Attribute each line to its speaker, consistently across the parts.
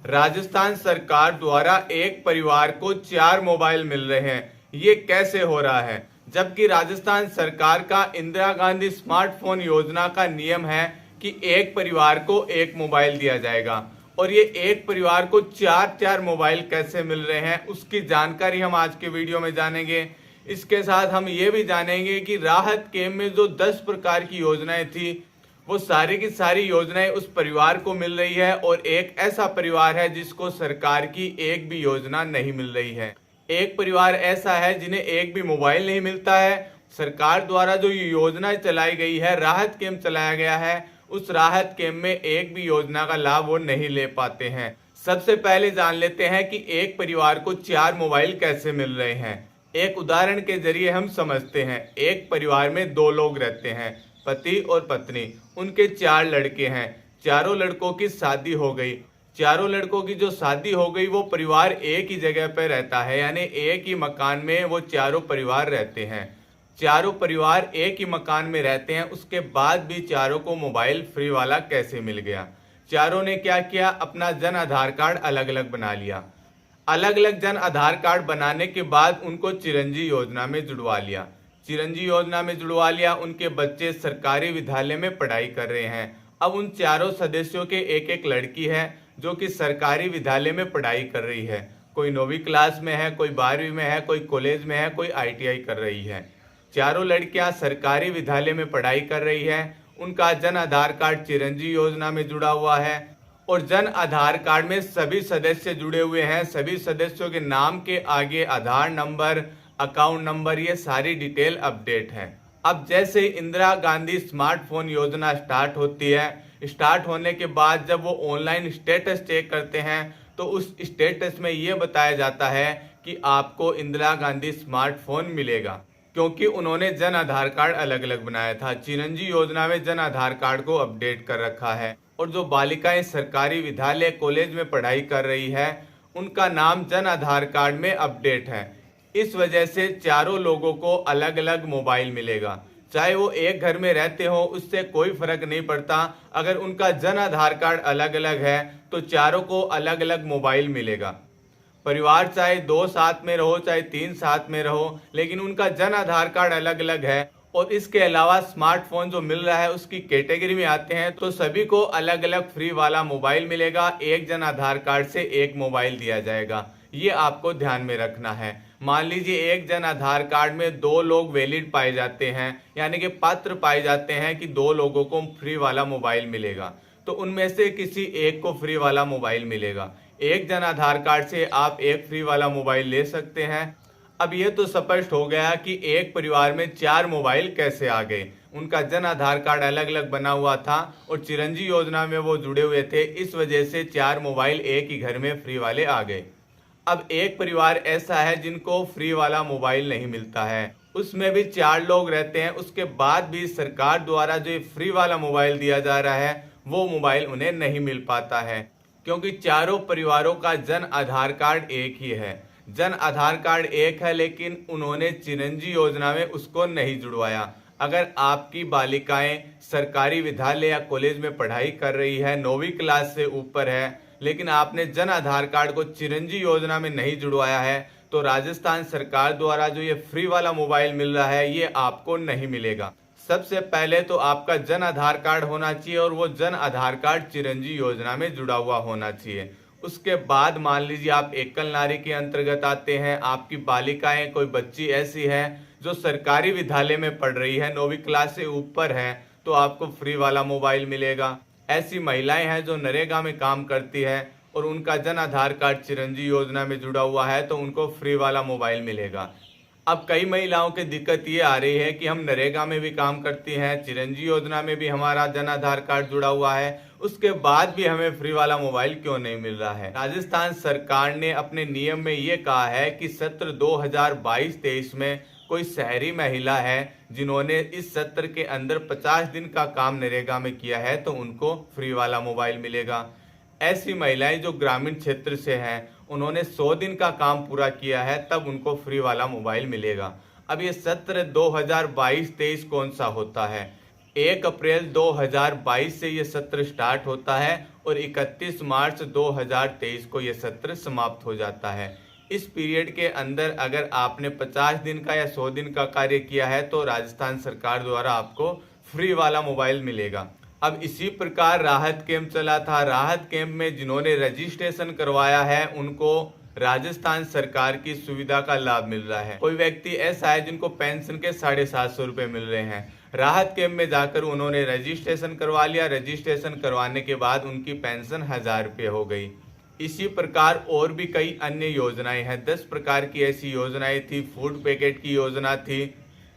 Speaker 1: राजस्थान सरकार द्वारा एक परिवार को 4 मोबाइल मिल रहे हैं। ये कैसे हो रहा है? जबकि राजस्थान सरकार का इंदिरा गांधी स्मार्टफोन योजना का नियम है कि एक परिवार को एक मोबाइल दिया जाएगा, और ये एक परिवार को 4 मोबाइल कैसे मिल रहे हैं उसकी जानकारी हम आज के वीडियो में जानेंगे। इसके साथ हम ये भी जानेंगे कि राहत कैंप में जो 10 प्रकार की योजनाएं थी, वो सारी की सारी योजनाएं उस परिवार को मिल रही है, और एक ऐसा परिवार है जिसको सरकार की एक भी योजना नहीं मिल रही है। एक परिवार ऐसा है जिन्हें एक भी मोबाइल नहीं मिलता है। सरकार द्वारा जो ये योजना चलाई गई है, राहत कैंप चलाया गया है, उस राहत कैंप में एक भी योजना का लाभ वो नहीं ले पाते हैं। सबसे पहले जान लेते हैं कि एक परिवार को 4 मोबाइल कैसे मिल रहे हैं। एक उदाहरण के जरिए हम समझते हैं। एक परिवार में 2 लोग रहते हैं, पति और पत्नी। उनके 4 लड़के हैं। चारों लड़कों की शादी हो गई। चारों लड़कों की जो शादी हो गई, वो परिवार एक ही जगह पर रहता है, यानी एक ही मकान में वो चारों परिवार रहते हैं। चारों परिवार एक ही मकान में रहते हैं, उसके बाद भी चारों को मोबाइल फ्री वाला कैसे मिल गया? चारों ने क्या किया? अपना जन आधार कार्ड अलग अलग बना लिया। अलग अलग जन आधार कार्ड बनाने के बाद उनको चिरंजी योजना में जुड़वा लिया। चिरंजी योजना में जुड़वा लिया। उनके बच्चे सरकारी विद्यालय में पढ़ाई कर रहे हैं। अब उन चारों सदस्यों के एक एक लड़की है जो कि सरकारी विद्यालय में पढ़ाई कर रही है। कोई 9वीं क्लास में है, कोई 12वीं में है, कोई कॉलेज में है, कोई ITI कर रही है। चारों लड़कियां सरकारी विद्यालय में पढ़ाई कर रही है। उनका जन आधार कार्ड चिरंजी योजना में जुड़ा हुआ है, और जन आधार कार्ड में सभी सदस्य जुड़े हुए हैं। सभी सदस्यों के नाम के आगे आधार नंबर, अकाउंट नंबर, ये सारी डिटेल अपडेट है। अब जैसे इंदिरा गांधी स्मार्टफोन योजना स्टार्ट होती है, स्टार्ट होने के बाद जब वो ऑनलाइन स्टेटस चेक करते हैं, तो उस स्टेटस में ये बताया जाता है कि आपको इंदिरा गांधी स्मार्टफोन मिलेगा, क्योंकि उन्होंने जन आधार कार्ड अलग अलग बनाया था। चिरंजी योजना में जन आधार कार्ड को अपडेट कर रखा है, और जो बालिकाएं सरकारी विद्यालय कॉलेज में पढ़ाई कर रही है, उनका नाम जन आधार कार्ड में अपडेट है। इस वजह से चारों लोगों को अलग अलग मोबाइल मिलेगा। चाहे वो एक घर में रहते हो, उससे कोई फर्क नहीं पड़ता। अगर उनका जन आधार कार्ड अलग अलग है तो चारों को अलग अलग मोबाइल मिलेगा। परिवार चाहे 2 साथ में रहो, चाहे 3 साथ में रहो, लेकिन उनका जन आधार कार्ड अलग अलग है। और इसके अलावा स्मार्टफोन जो मिल रहा है उसकी कैटेगरी में आते हैं, तो सभी को अलग अलग फ्री वाला मोबाइल मिलेगा। एक जन आधार कार्ड से एक मोबाइल दिया जाएगा, ये आपको ध्यान में रखना है। मान लीजिए एक जन आधार कार्ड में 2 लोग वैलिड पाए जाते हैं, यानी कि पात्र पाए जाते हैं कि 2 लोगों को फ्री वाला मोबाइल मिलेगा, तो उनमें से किसी एक को फ्री वाला मोबाइल मिलेगा। एक जन आधार कार्ड से आप एक फ्री वाला मोबाइल ले सकते हैं। अब ये तो स्पष्ट हो गया कि एक परिवार में 4 मोबाइल कैसे आ गए। उनका जन आधार कार्ड अलग अलग बना हुआ था और चिरंजी योजना में वो जुड़े हुए थे, इस वजह से 4 मोबाइल एक ही घर में फ्री वाले आ गए। अब एक परिवार ऐसा है जिनको फ्री वाला मोबाइल नहीं मिलता है, उसमें भी 4 लोग रहते हैं। उसके बाद भी सरकार द्वारा जो फ्री वाला मोबाइल दिया जा रहा है, वो मोबाइल उन्हें नहीं मिल पाता है, क्योंकि चारों परिवारों का जन आधार कार्ड एक ही है। जन आधार कार्ड एक है, लेकिन उन्होंने चिरंजी योजना में उसको नहीं जुड़वाया। अगर आपकी बालिकाएं सरकारी विद्यालय या कॉलेज में पढ़ाई कर रही है, 9वीं क्लास से ऊपर है, लेकिन आपने जन आधार कार्ड को चिरंजी योजना में नहीं जुड़वाया है, तो राजस्थान सरकार द्वारा जो ये फ्री वाला मोबाइल मिल रहा है, ये आपको नहीं मिलेगा। सबसे पहले तो आपका जन आधार कार्ड होना चाहिए, और वो जन आधार कार्ड चिरंजी योजना में जुड़ा हुआ होना चाहिए। उसके बाद मान लीजिए आप एकल नारी के अंतर्गत आते हैं, आपकी बालिकाएं, कोई बच्ची ऐसी है जो सरकारी विद्यालय में पढ़ रही है, 9वीं क्लास से ऊपर है, तो आपको फ्री वाला मोबाइल मिलेगा। ऐसी महिलाएं हैं जो नरेगा में काम करती है और उनका जन आधार कार्ड चिरंजी योजना में जुड़ा हुआ है, तो उनको फ्री वाला मोबाइल मिलेगा। अब कई महिलाओं की दिक्कत ये आ रही है कि हम नरेगा में भी काम करती हैं, चिरंजी योजना में भी हमारा जन आधार कार्ड जुड़ा हुआ है, उसके बाद भी हमें फ्री वाला मोबाइल क्यों नहीं मिल रहा है? राजस्थान सरकार ने अपने नियम में ये कहा है कि सत्र 2022-23 में कोई शहरी महिला है जिन्होंने इस सत्र के अंदर 50 दिन का काम नरेगा में किया है, तो उनको फ्री वाला मोबाइल मिलेगा। ऐसी महिलाएं जो ग्रामीण क्षेत्र से हैं, उन्होंने 100 दिन का काम पूरा किया है, तब उनको फ्री वाला मोबाइल मिलेगा। अब ये सत्र 2022-23 कौन सा होता है? 1 अप्रैल 2022 से ये सत्र स्टार्ट होता है और 31 मार्च 2023 को यह सत्र समाप्त हो जाता है। इस पीरियड के अंदर अगर आपने 50 दिन का या 100 दिन का कार्य किया है तो राजस्थान सरकार द्वारा आपको फ्री वाला मोबाइल मिलेगा। अब इसी प्रकार राहत कैंप चला था। राहत कैंप में जिन्होंने रजिस्ट्रेशन करवाया है उनको राजस्थान सरकार की सुविधा का लाभ मिल रहा है। कोई व्यक्ति ऐसा है जिनको पेंशन के 750 रुपए मिल रहे हैं। राहत कैंप में जाकर उन्होंने रजिस्ट्रेशन करवा लिया। रजिस्ट्रेशन करवाने के बाद उनकी पेंशन 1000 रुपये हो गई। इसी प्रकार और भी कई अन्य योजनाएं हैं। 10 प्रकार की ऐसी योजनाएं थी। फूड पैकेट की योजना थी।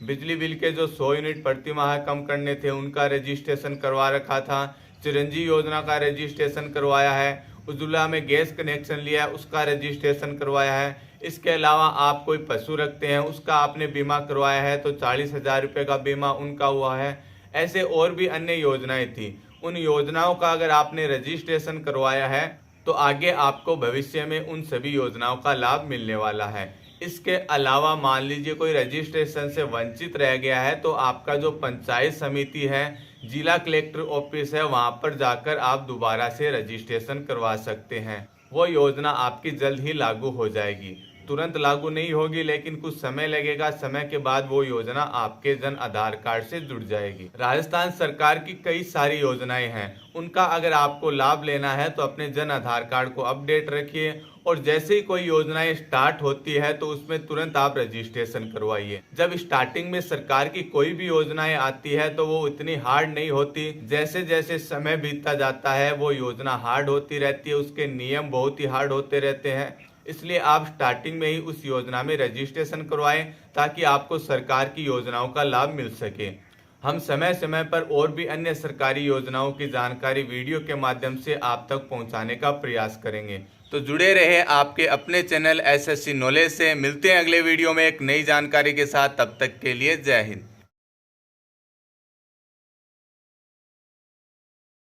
Speaker 1: बिजली बिल के जो 100 यूनिट प्रति माह कम करने थे उनका रजिस्ट्रेशन करवा रखा था। चिरंजी योजना का रजिस्ट्रेशन करवाया है। उज्ज्वला में गैस कनेक्शन लिया है उसका रजिस्ट्रेशन करवाया है। इसके अलावा आप कोई पशु रखते हैं उसका आपने बीमा करवाया है तो 40,000 रुपये का बीमा उनका हुआ है। ऐसे और भी अन्य योजनाएं थी। उन योजनाओं का अगर आपने रजिस्ट्रेशन करवाया है तो आगे आपको भविष्य में उन सभी योजनाओं का लाभ मिलने वाला है। इसके अलावा मान लीजिए कोई रजिस्ट्रेशन से वंचित रह गया है तो आपका जो पंचायत समिति है, जिला कलेक्टर ऑफिस है, वहां पर जाकर आप दोबारा से रजिस्ट्रेशन करवा सकते हैं। वो योजना आपकी जल्द ही लागू हो जाएगी। तुरंत लागू नहीं होगी लेकिन कुछ समय लगेगा। समय के बाद वो योजना आपके जन आधार कार्ड से जुड़ जाएगी। राजस्थान सरकार की कई सारी योजनाएं हैं। उनका अगर आपको लाभ लेना है तो अपने जन आधार कार्ड को अपडेट रखिए और जैसे ही कोई योजनाएं स्टार्ट होती है तो उसमें तुरंत आप रजिस्ट्रेशन करवाइए। जब स्टार्टिंग में सरकार की कोई भी योजनाएं आती है तो वो इतनी हार्ड नहीं होती। जैसे जैसे समय बीतता जाता है वो योजना हार्ड होती रहती है। उसके नियम बहुत ही हार्ड होते रहते हैं। इसलिए आप स्टार्टिंग में ही उस योजना में रजिस्ट्रेशन करवाएं ताकि आपको सरकार की योजनाओं का लाभ मिल सके। हम समय समय पर और भी अन्य सरकारी योजनाओं की जानकारी वीडियो के माध्यम से आप तक पहुंचाने का प्रयास करेंगे। तो जुड़े रहे आपके अपने चैनल एसएससी नॉलेज से। मिलते हैं अगले वीडियो में एक नई जानकारी के साथ। तब तक के लिए जय हिंद।